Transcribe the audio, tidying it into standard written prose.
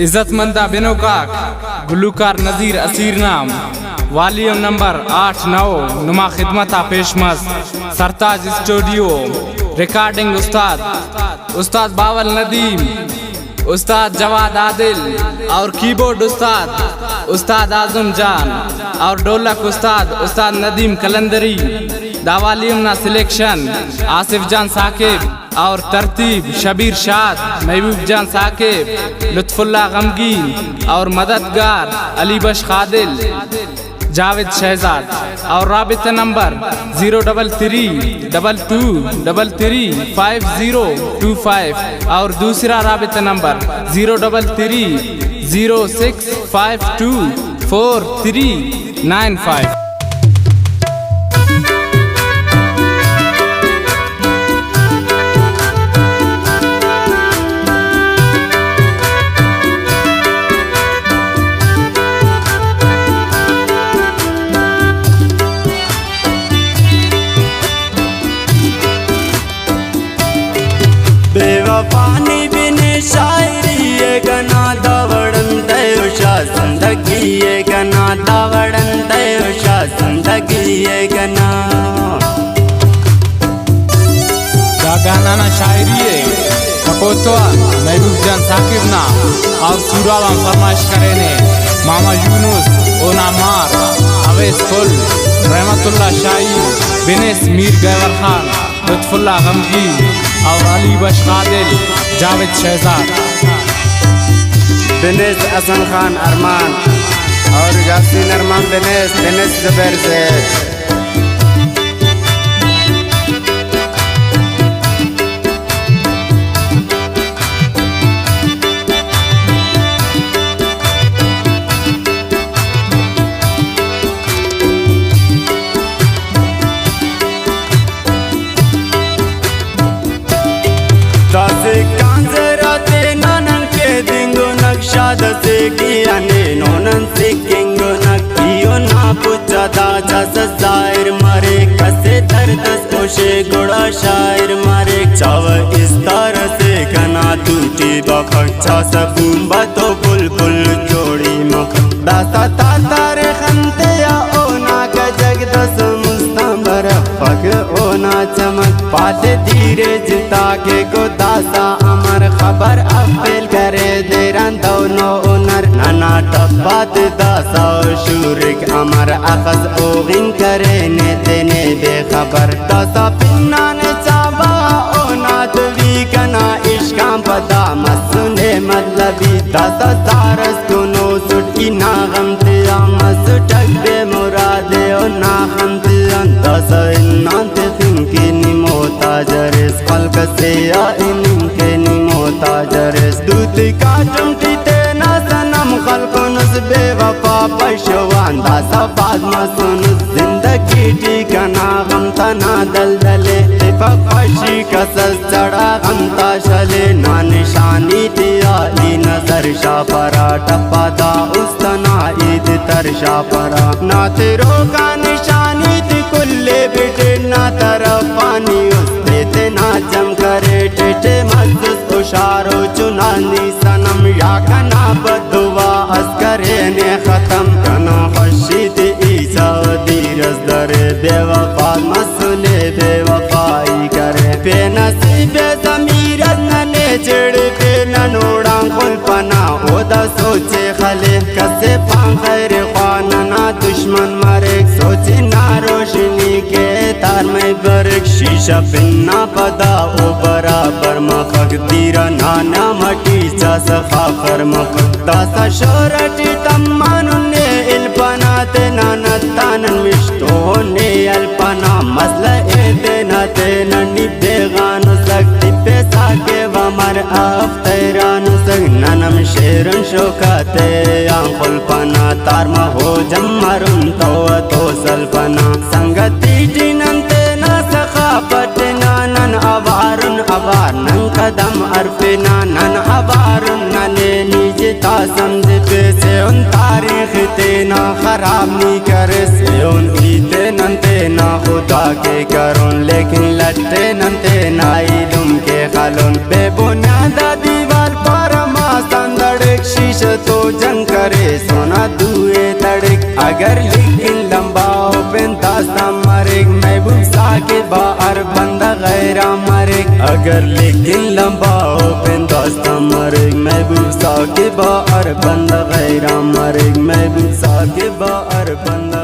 इज्जतमंदा बिनोकाक गुलूकार नज़ीर Asir नाम volume number 8-9 नुमा खिदमता पेशमस सरताज studio recording उस्ताद बावल नदीम, उस्ताद जवाद आदिल और कीबोर्ड उस्ताद आजम जान और ढोलक उस्ताद नदीम कलंदरी। दावालियम ना सिलेक्शन आसिफ जान साकिब और तरतीब शबीर शाद, महबूब जान साकिब, लुत्फुल्लाह गमगीन और मददगार अली बश खादिल, जावेद शहजाद और राबिता नंबर 03322335025 और दूसरा राबिता नंबर 03306524395। बेवफानी बिने शायरी ये गना दावड़न तयुषा जिंदगी ये गना दावड़न तयुषा जिंदगी ये गना गाना ना शायरी है कपोतवा महबूब जान साकिब ना और सूरावा फरमाइश करे ने मामा यूनुस ओना मार अवेस फुल रहमतुल्लाह शाही बिनेस मीर गैवर खान लुत्फुल्लाह गमगीन और अली बश खादिल, जावेद शहजाद, बिनेस हसन खान अरमान और यासीन अरमान बिनेस जुबैर ज़ैद। दसे कियाने नोनन से किंगो नकियो ना पुचा दाजा सजायर मारे कसे दर्दस कोशे गोड़ा शायर मारे चाव इस तरह से कना टूटी बखचा सबूम्बा तो बुलबुल जोड़ी मुख दासा तारे खंते या ओना का जगदस मुस्तंबर पग ओना चमक पाते धीरे जिता के को दासा अमर खबर अफेल करे देरन दोनों उनर नाना टब्बात दासा शुरिक अमर अखज ओगिन करे ने देने बेखबर दासा पिन्ना ने चाबा ओना तुवी कना इश्काम पदा मसुने मतलबी दासा सारस कुनो सुट इना गमतिया मसुटक बे मुरादे ओ ना गमतिया दासा इन्ना ते फिंकी निमोता जरेस खल्क से या इनके निमोता जरेस दूत का चमटी तेना सनम खल्को नस बेवफा पशवान दासा फाज़मा सुन जिंदगी ठिकाना गम तना दलदले फशी कसस चढ़ा गमता शले ना निशानी दिया ई नजर शापरा टप्पा दा उस्तना ईद तरशा परा ना तेरो का निशानी थी कुल्ले बेटे ना तरफ पानी उसते ते ना जम करे टेटे मजस उशारो चुनानी सनम या कना बदुआ अस्करे ने खत्म कना खुशी थी ईसा दीरस दरे बेवफा मसले बेवफाई करे बेनसीबे ज़मीर नने चिड़ पे नोड़ा कुलपना ओदा सोचे खले कसे पांखर ख्वाना ना दुश्मन मरे सोचे ना रोशनी के तार में बरक शीशा पिन्ना पदा ओ बराबर मखक तीरा नाना मटी चा सखाफर मखक दासा शोरटी तम्मान ने इल्पना ते नाना तानन मिष्टो ने अल्पना मसला ए देना ते ननी बेगान सकती पैसा के वमर अफ्तरान सग ननम शेरन शोकाते आंखुल पना तार हो जम्मरुन तो सल्पना संगति जिनंते ना सखापत नानन अवारुन अवार नन कदम अरफे नानन अवारुन नने नीचे तासमझ पे से उन तारीख तेना खराब नहीं करे से उन ईते नंते ना खुदा के करुन लेकिन लट्टे नंते ना इलुम के खलुन बेबुनियाद दीवार पर मा संदड़ शीश जंग करे सोना दुए तड़क अगर लेकिन लंबा ओपन दास्ता मरे महबूब साके बार बंदा गैरा मरे अगर लेकिन लंबा ओपन दास्ता मरे महबूब साके बार बंदा गैरा मरे महबूब साके बार बंदा